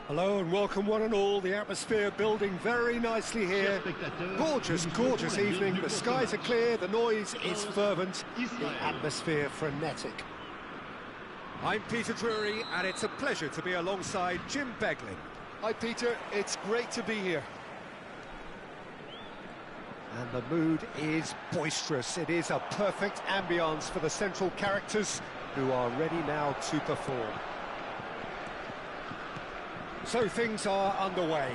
Hello and welcome one and all. The atmosphere building very nicely here. Gorgeous, gorgeous evening. The skies are clear, the noise is fervent, the atmosphere frenetic. I'm Peter Drury and it's a pleasure to be alongside Jim Begling. Hi Peter, it's great to be here. And the mood is boisterous. It is a perfect ambience for the central characters who are ready now to perform. So things are underway.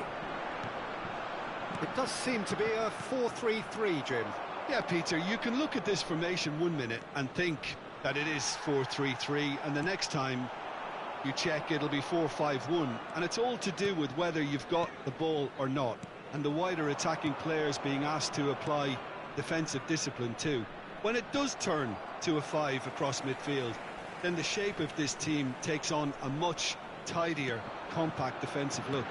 It does seem to be a 4-3-3, Jim. Yeah, Peter, you can look at this formation 1 minute and think that it is 4-3-3, and the next time you check it'll be 4-5-1, and it's all to do with whether you've got the ball or not, and the wider attacking players being asked to apply defensive discipline too. When it does turn to a 5 across midfield, then the shape of this team takes on a much tidier, compact defensive look.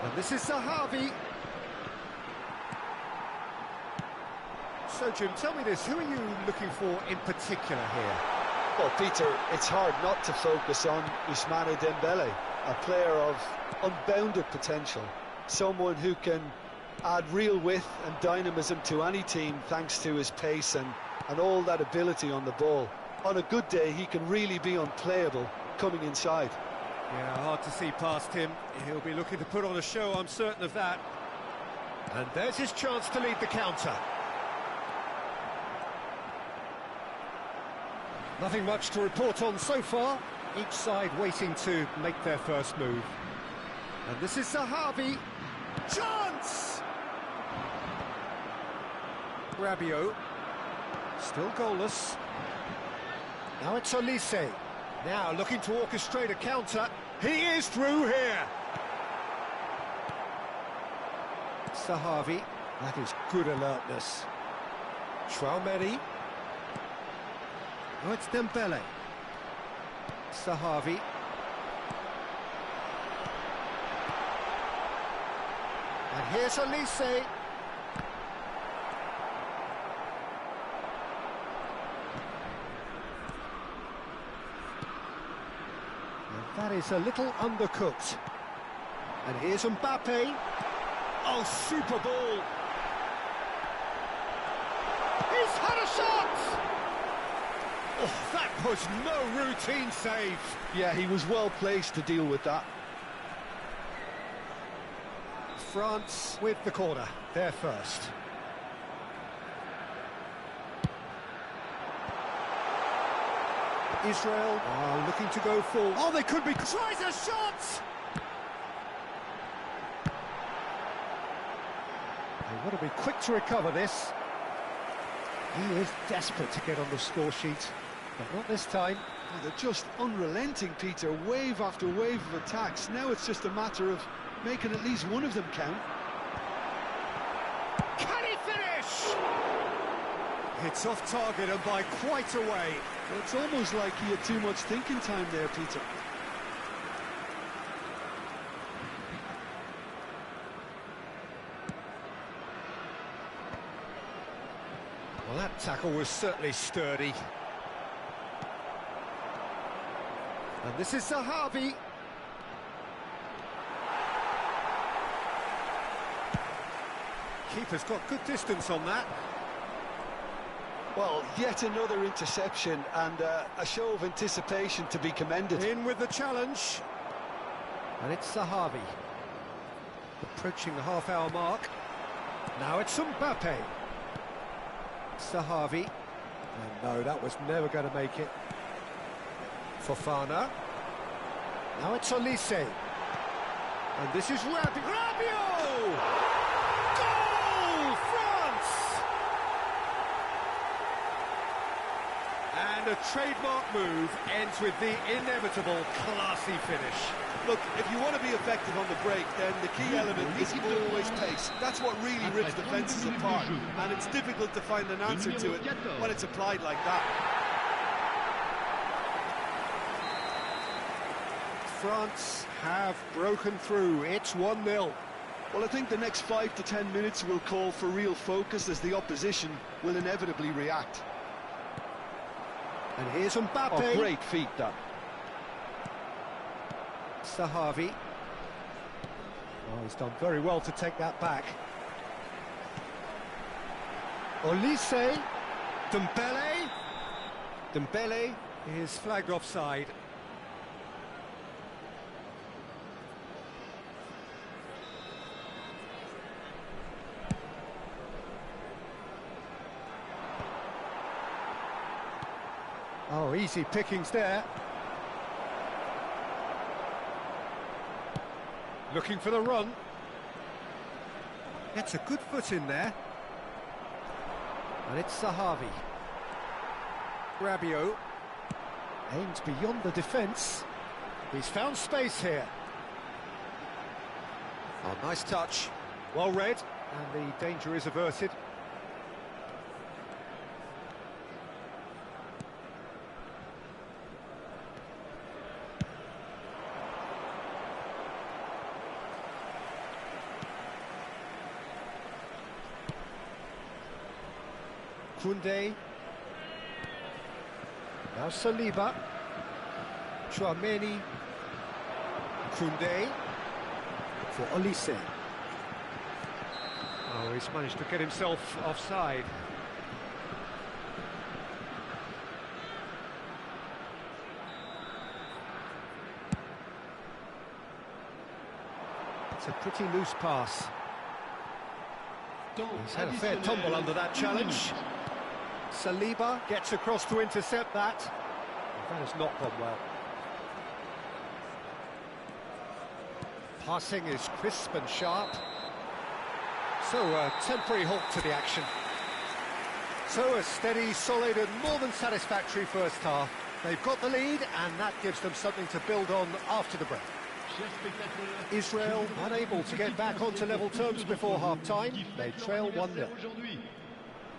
And this is Zahavi. So Jim, tell me this, who are you looking for in particular here? Well, Peter, it's hard not to focus on Ousmane Dembele, a player of unbounded potential, someone who can add real width and dynamism to any team thanks to his pace and all that ability on the ball. On a good day, he can really be unplayable coming inside. Yeah, hard to see past him. He'll be looking to put on a show, I'm certain of that. And there's his chance to lead the counter. Nothing much to report on so far. Each side waiting to make their first move. And this is Zahavi. Chance! Rabiot. Still goalless. Now it's Olise. Now looking to orchestrate a counter. He is through here. Zahavi. That is good alertness. Traumeri. Oh, it's Dembele. Zahavi. And here's Olise. That is a little undercooked. And here's Mbappe. Oh, super ball. He's had a shot! Oh, that was no routine save. Yeah, he was well placed to deal with that. France with the corner. They're first. Israel are looking to go full. Oh, they could be. Tries a shot! They want to be quick to recover this. He is desperate to get on the score sheet, but not this time. Oh, they're just unrelenting, Peter. Wave after wave of attacks. Now it's just a matter of making at least one of them count. Can he finish? It's off target and by quite a way. Well, it's almost like he had too much thinking time there, Peter. Well, that tackle was certainly sturdy. And this is Zahavi. Keeper's got good distance on that. Well, yet another interception and a show of anticipation to be commended. In with the challenge. And it's Zahavi. Approaching the half-hour mark. Now it's Mbappe. Zahavi. And no, that was never going to make it. Fofana. Now it's Olise. And this is Rabiot! Goal! France! And a trademark move ends with the inevitable classy finish. Look, if you want to be effective on the break, then the key element is always pace. That's what really rips defences apart, and it's difficult to find an answer to it when it's applied like that. France have broken through. It's 1-0. Well, I think the next 5 to 10 minutes will call for real focus as the opposition will inevitably react. And here's Mbappe. Oh, great feat, that. Sahavi. Oh, he's done very well to take that back. Olise. Dembele. Dembele is flagged offside. Oh, easy pickings there. Looking for the run. Gets a good foot in there. And it's Sahavi. Rabiot aims beyond the defence. He's found space here. Oh, nice touch. Well read, and the danger is averted. Koundé. Now Saliba. Chouameni. Koundé. For Olise. Oh, he's managed to get himself offside. It's a pretty loose pass. He's had a fair tumble under that challenge. Saliba gets across to intercept that. That has not gone well. Passing is crisp and sharp. So a temporary halt to the action. So a steady, solid and more than satisfactory first half. They've got the lead and that gives them something to build on after the break. Israel unable to get back onto level terms before half-time. They trail 1-0.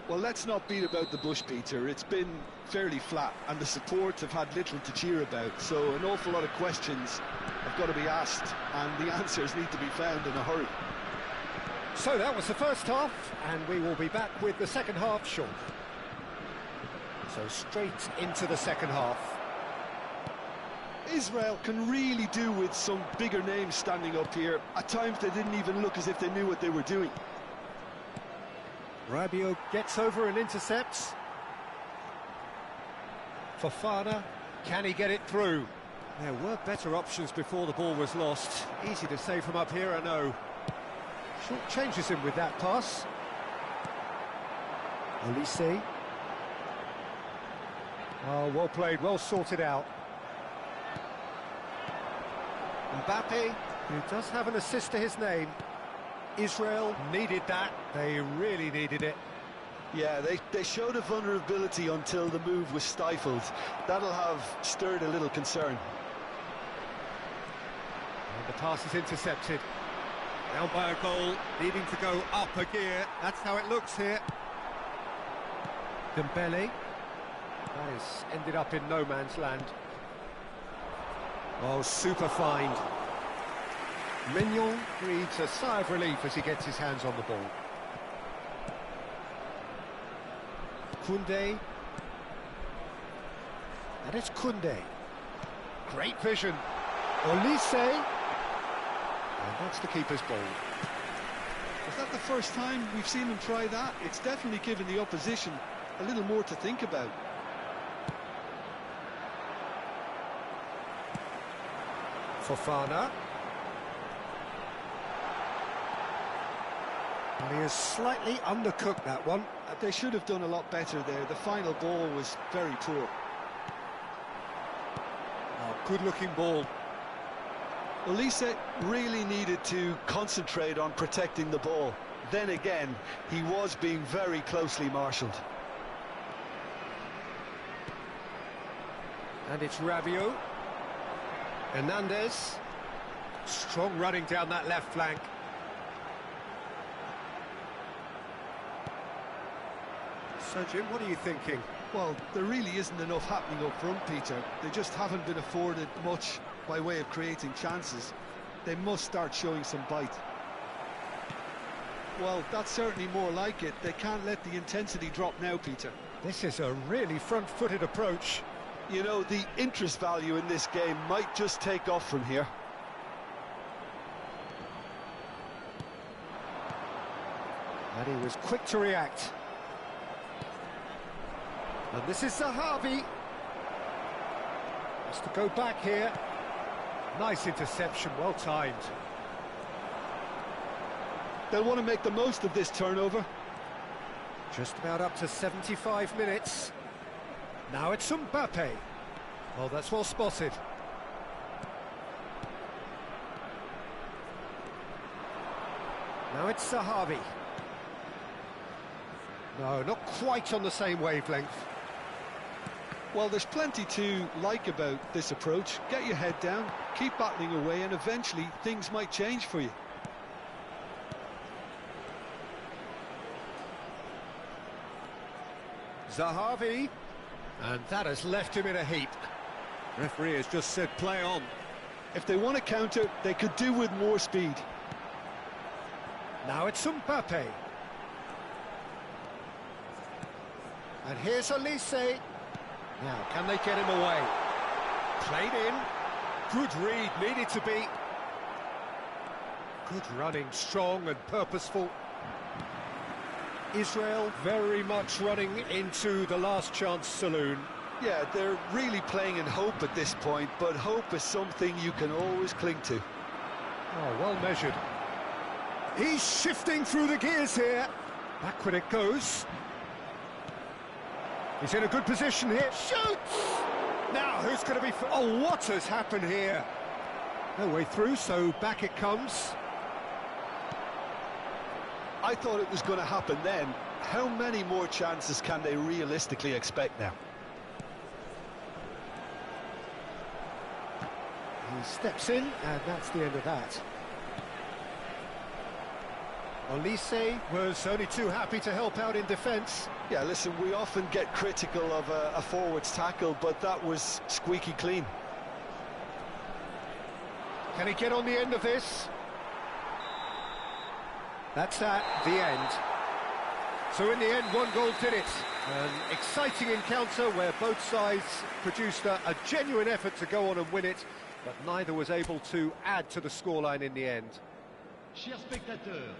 Well, let's not beat about the bush, Peter. It's been fairly flat, and the support have had little to cheer about. So an awful lot of questions have got to be asked, and the answers need to be found in a hurry. So that was the first half, and we will be back with the second half shortly. So straight into the second half. Israel can really do with some bigger names standing up here. At times they didn't even look as if they knew what they were doing. Rabiot gets over and intercepts. Fofana, can he get it through? There were better options before the ball was lost. Easy to say from up here, I know. Short changes him with that pass. Olise. Oh, well played, well sorted out. Mbappe, who does have an assist to his name. Israel needed that, they really needed it. Yeah, they showed a vulnerability until the move was stifled. That'll have stirred a little concern. And the pass is intercepted. Down by a goal, needing to go up a gear. That's how it looks here. Dembele. That has ended up in no man's land. Oh, super find. Mignon breathes a sigh of relief as he gets his hands on the ball. Koundé. And it's Koundé. Great vision. Olise. And that's the keeper's ball. Is that the first time we've seen him try that? It's definitely given the opposition a little more to think about. Fofana. And he has slightly undercooked that one. They should have done a lot better there. The final ball was very poor. Oh, good-looking ball. Olise really needed to concentrate on protecting the ball. Then again, he was being very closely marshalled. And it's Rabiot. Hernandez. Strong running down that left flank. So, Jim, what are you thinking? Well, there really isn't enough happening up front, Peter. They just haven't been afforded much by way of creating chances. They must start showing some bite. Well, that's certainly more like it. They can't let the intensity drop now, Peter. This is a really front-footed approach. You know, the interest value in this game might just take off from here. And he was quick to react. And this is Zahavi. Has to go back here. Nice interception, well timed. They'll want to make the most of this turnover. Just about up to 75 minutes. Now it's Mbappe. Oh, that's well spotted. Now it's Zahavi. No, not quite on the same wavelength. Well, there's plenty to like about this approach. Get your head down, keep battling away, and eventually things might change for you. Zahavi. And that has left him in a heap. Referee has just said play on. If they want to counter, they could do with more speed. Now it's Mbappe. And here's Elise. Now, can they get him away? Played in. Good read, needed to be. Good running, strong and purposeful. Israel very much running into the last chance saloon. Yeah, they're really playing in hope at this point, but hope is something you can always cling to. Oh, well measured. He's shifting through the gears here. Backward it goes. He's in a good position here. Shoots! Now, who's going to be... Oh, what has happened here? No way through, so back it comes. I thought it was going to happen then. How many more chances can they realistically expect now? He steps in, and that's the end of that. Elise was only too happy to help out in defence. Yeah, listen, we often get critical of a forward's tackle, but that was squeaky clean. Can he get on the end of this? That's at the end. So in the end, one goal did it. An exciting encounter where both sides produced a genuine effort to go on and win it, but neither was able to add to the scoreline in the end. Chers spectateurs,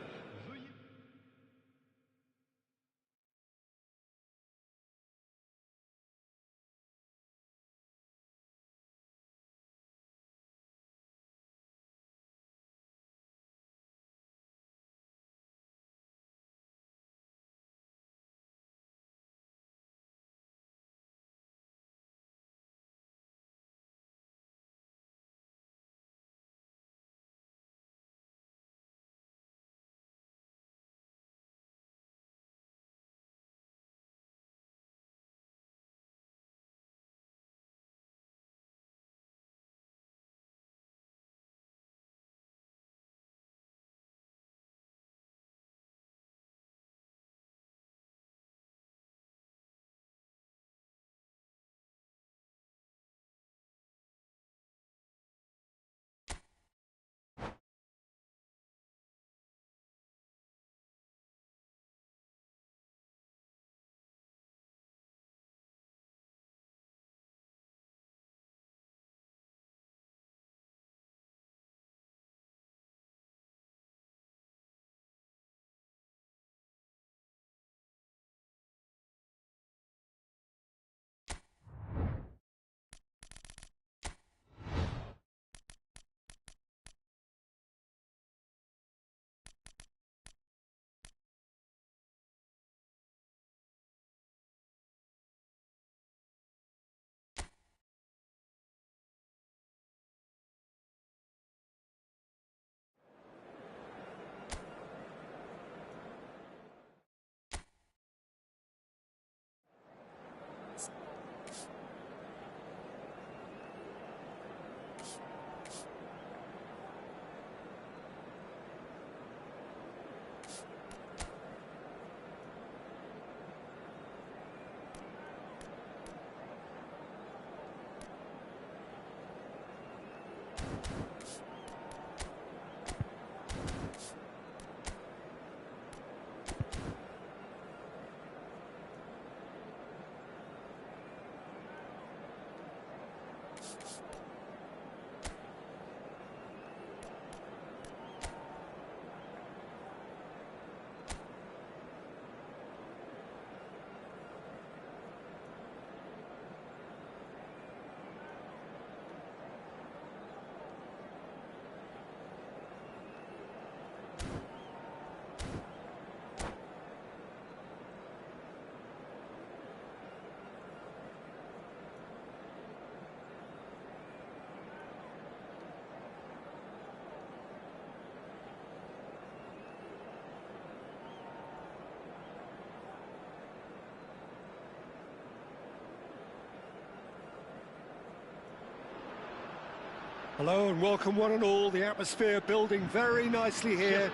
Hello and welcome one and all. The atmosphere building very nicely here.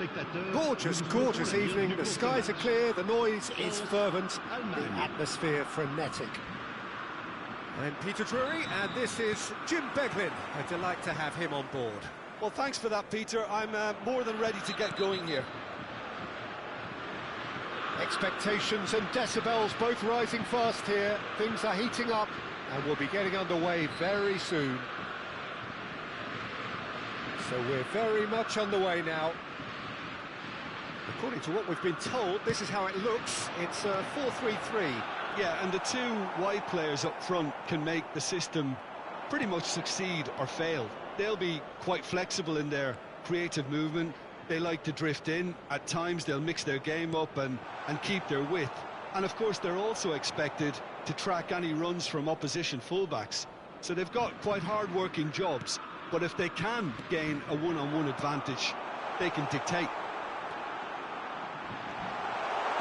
Gorgeous, gorgeous evening. The skies are clear, the noise is fervent, the atmosphere frenetic. I'm Peter Drury, and this is Jim Beglin. A delight to have him on board. Well, thanks for that, Peter. I'm more than ready to get going here. Expectations and decibels both rising fast here. Things are heating up and we'll be getting underway very soon. So we're very much underway now. According to what we've been told, this is how it looks. It's 4-3-3. Yeah, and the two wide players up front can make the system pretty much succeed or fail. They'll be quite flexible in their creative movement. They like to drift in. At times they'll mix their game up and keep their width. And of course they're also expected to track any runs from opposition fullbacks. So they've got quite hard-working jobs. But if they can gain a one-on-one advantage, they can dictate.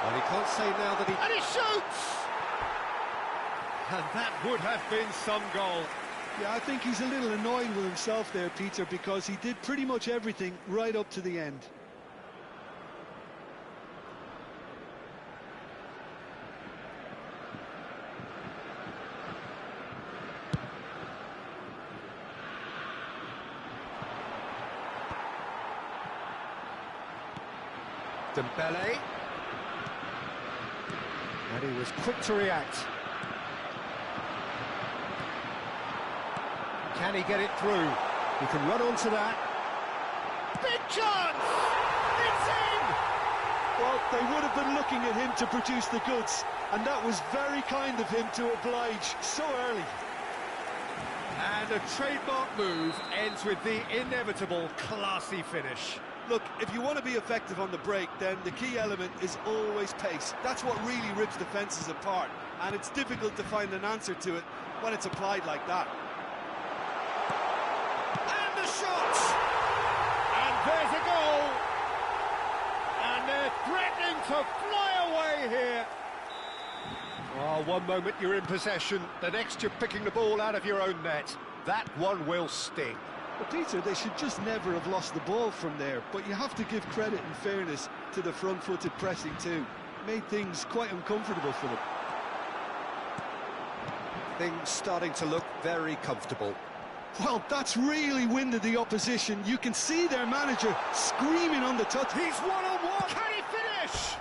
Well, he can't say now that he... And he shoots! And that would have been some goal. Yeah, I think he's a little annoyed with himself there, Peter, because he did pretty much everything right up to the end. Dembele. And he was quick to react. Can he get it through? He can run onto that. Big chance! It's in! Well, they would have been looking at him to produce the goods, and that was very kind of him to oblige so early. And a trademark move ends with the inevitable classy finish. Look, if you want to be effective on the break, then the key element is always pace. That's what really rips defences apart, and it's difficult to find an answer to it when it's applied like that. And the shot! And there's a goal! And they're threatening to fly away here. Oh, one moment you're in possession, the next you're picking the ball out of your own net. That one will sting. But Peter, they should just never have lost the ball from there, but you have to give credit and fairness to the front-footed pressing too. Made things quite uncomfortable for them. Things starting to look very comfortable. Well, that's really winded the opposition. You can see their manager screaming on the touch. He's one-on-one! Can he finish?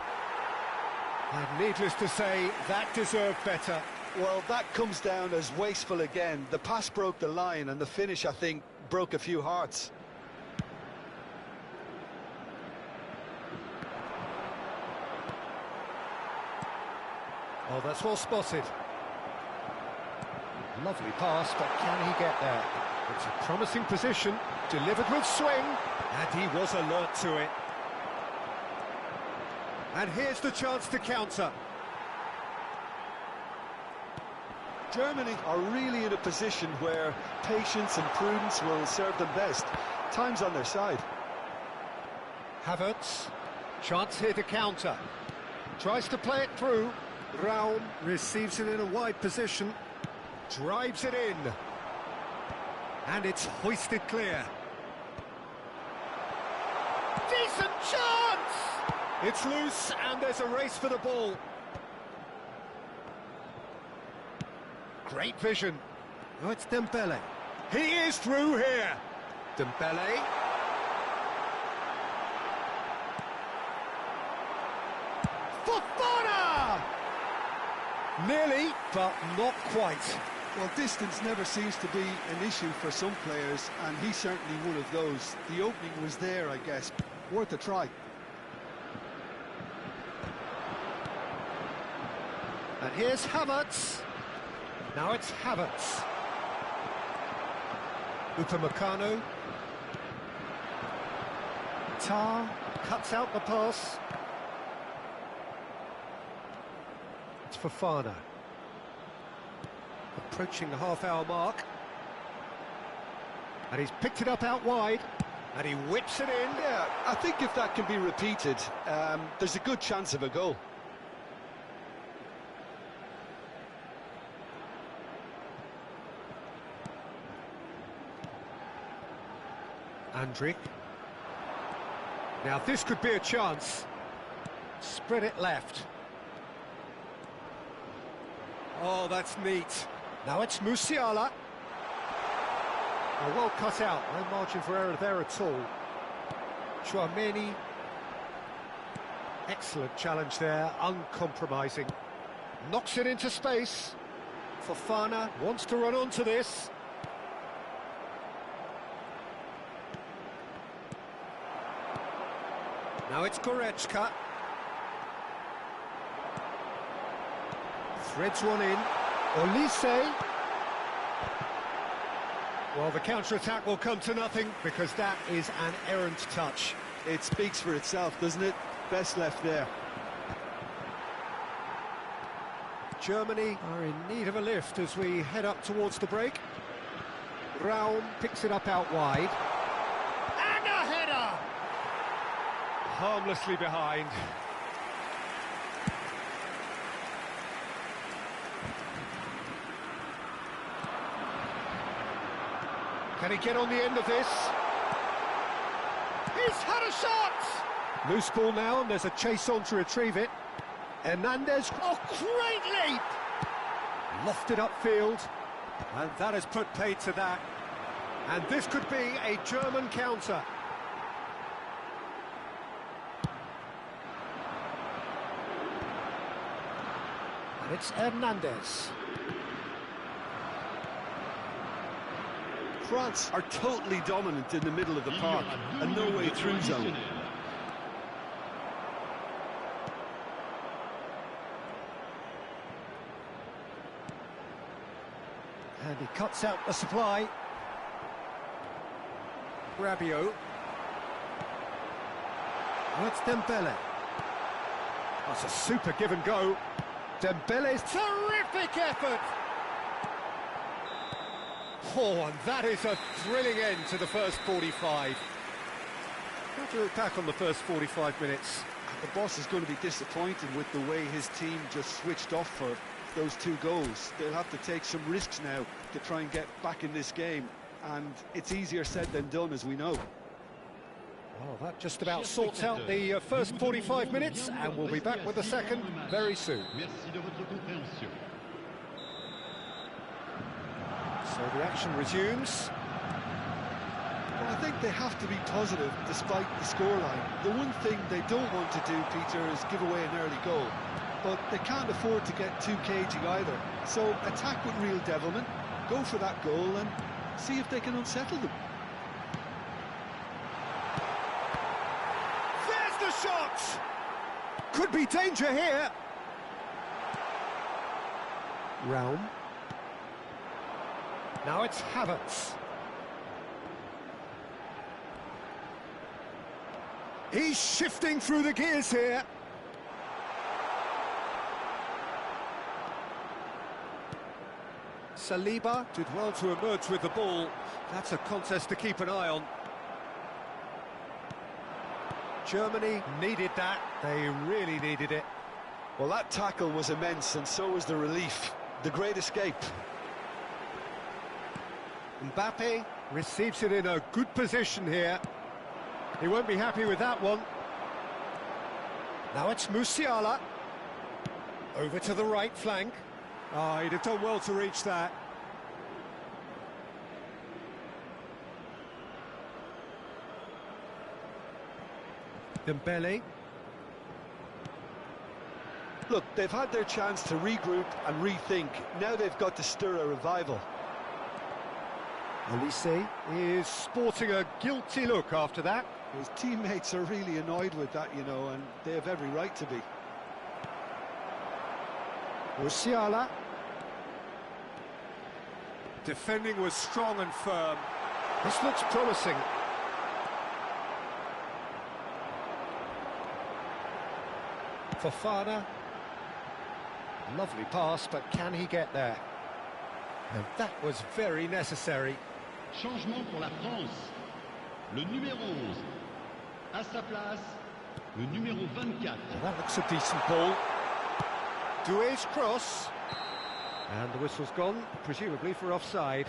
And needless to say, that deserved better. Well, that comes down as wasteful again. The pass broke the line, and the finish, I think, broke a few hearts. Oh, that's well spotted. Lovely pass, but can he get there? It's a promising position, delivered with swing, and he was alert to it. And here's the chance to counter. Germany are really in a position where patience and prudence will serve them best. Time's on their side. Havertz, chance here to counter. Tries to play it through. Raum receives it in a wide position. Drives it in. And it's hoisted clear. Decent chance! It's loose and there's a race for the ball. Great vision. Oh, it's Dembele. He is through here. Dembele. Fofana! Nearly, but not quite. Well, distance never seems to be an issue for some players, and he's certainly one of those. The opening was there, I guess. Worth a try. And here's Havertz. Now it's Havertz. Upamecano. Tar cuts out the pass. It's Fofana. Approaching the half-hour mark. And he's picked it up out wide. And he whips it in. Yeah, I think if that can be repeated, there's a good chance of a goal. Andrick. Now this could be a chance. Spread it left. Oh, that's neat. Now it's Musiala. Oh, well cut out. No margin for error there at all. Chouameni. Excellent challenge there, uncompromising. Knocks it into space. Fofana wants to run onto this. Now it's Goretzka. Threads one in. Olise. Well, the counter-attack will come to nothing because that is an errant touch. It speaks for itself, doesn't it? Best left there. Germany are in need of a lift as we head up towards the break. Raum picks it up out wide. And a header! Harmlessly behind. Can he get on the end of this? He's had a shot! Loose ball now, and there's a chase on to retrieve it. Hernandez, oh, great leap! Lofted upfield, and that has put paid to that. And this could be a German counter. And it's Hernandez. France are totally dominant in the middle of the park, and no way through zone. And he cuts out the supply. Rabiot. Oh, it's Dembele. That's a super give and go. Dembele's terrific effort. Oh, and that is a thrilling end to the first 45. How to attack on the first 45 minutes? The boss is going to be disappointed with the way his team just switched off for those two goals. They'll have to take some risks now to try and get back in this game, and it's easier said than done, as we know. Well, that just about sorts out the first 45 minutes, and we'll be back with the second very soon. So the action resumes. Well, I think they have to be positive despite the scoreline. The one thing they don't want to do, Peter, is give away an early goal. But they can't afford to get too cagey either. So attack with real devilment, go for that goal and see if they can unsettle them. There's the shot! Could be danger here. Raum. Now it's Havertz. He's shifting through the gears here. Saliba did well to emerge with the ball. That's a contest to keep an eye on. Germany needed that. They really needed it. Well, that tackle was immense, and so was the relief. The great escape. Mbappe receives it in a good position here. He won't be happy with that one. Now it's Musiala. Over to the right flank. Oh, he'd have done well to reach that. Dembele. Look, they've had their chance to regroup and rethink. Now they've got to stir a revival. Olise is sporting a guilty look after that. His teammates are really annoyed with that, you know, and they have every right to be. Musiala. Defending was strong and firm. This looks promising. Fofana. Lovely pass, but can he get there? And that was very necessary. Changement pour la France. Le numéro 11. À sa place, le numéro 24. Well, that looks a decent ball. Doué's cross. And the whistle's gone, presumably for offside.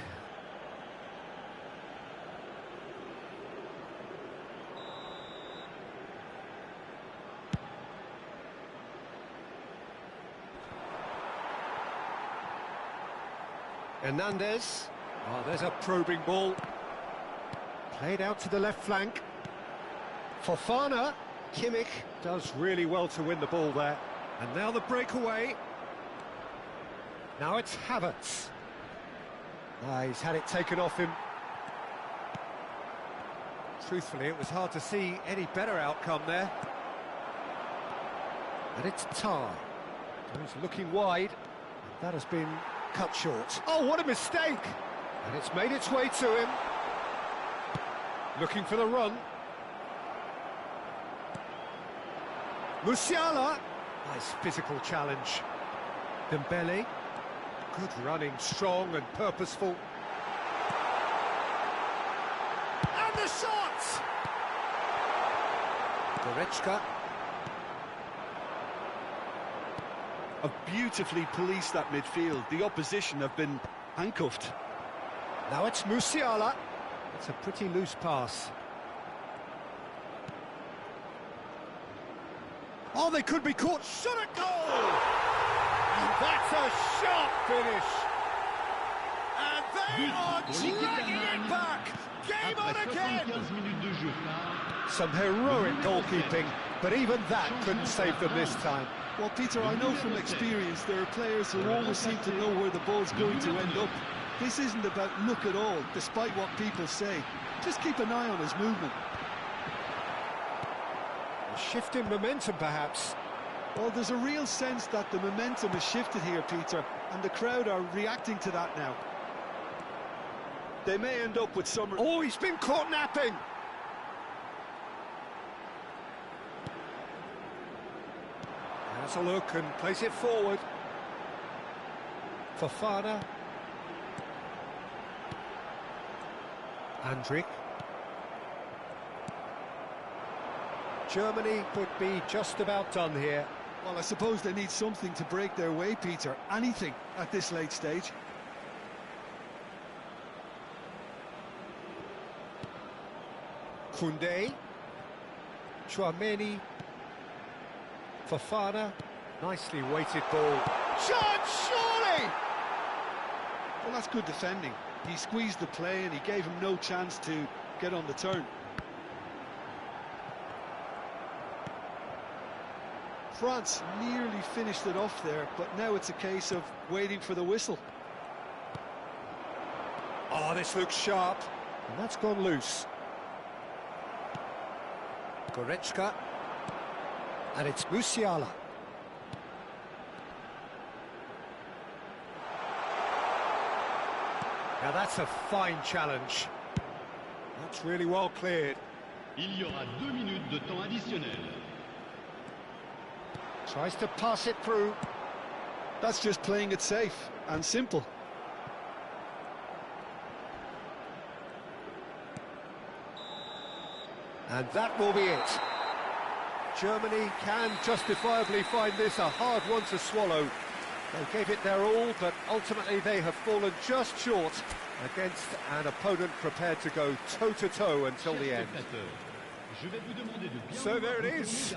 Hernandez. Oh, there's a probing ball. Played out to the left flank. Fofana. Kimmich does really well to win the ball there. And now the breakaway. Now it's Havertz. He's had it taken off him. Truthfully, it was hard to see any better outcome there. And it's Tar. He's looking wide. That has been cut short. Oh, what a mistake! And it's made its way to him. Looking for the run. Musiala. Nice physical challenge. Dembele. Good running, strong and purposeful. And the shot! Goretzka. Have beautifully policed that midfield. The opposition have been handcuffed. Now it's Musiala. It's a pretty loose pass. Oh, they could be caught. Shot at goal! And that's a sharp finish. And they are dragging it back. Game on again. Some heroic goalkeeping, but even that couldn't save them this time. Well, Peter, I know from experience there are players who always seem to know where the ball's going to end up. This isn't about luck at all, despite what people say. Just keep an eye on his movement. A shift in momentum, perhaps. Well, there's a real sense that the momentum has shifted here, Peter, and the crowd are reacting to that now. They may end up with some... Oh, he's been caught napping! Has a look and plays it forward. Fofana. Andrik. Germany could be just about done here. Well, I suppose they need something to break their way, Peter. Anything at this late stage. Koundé. Chouameni. Fofana. Nicely weighted ball. Shot, surely! Well, that's good defending. He squeezed the play and he gave him no chance to get on the turn. France nearly finished it off there, but now it's a case of waiting for the whistle. Oh, this looks sharp. And that's gone loose. Goretzka. And it's Musiala. Now that's a fine challenge. That's really well cleared. Il y aura 2 minutes de temps additionnel. Tries to pass it through. That's just playing it safe and simple. And that will be it. Germany can justifiably find this a hard one to swallow. They gave it their all, but ultimately they have fallen just short against an opponent prepared to go toe-to-toe until the end. Je vais vous demander de bien So there it is.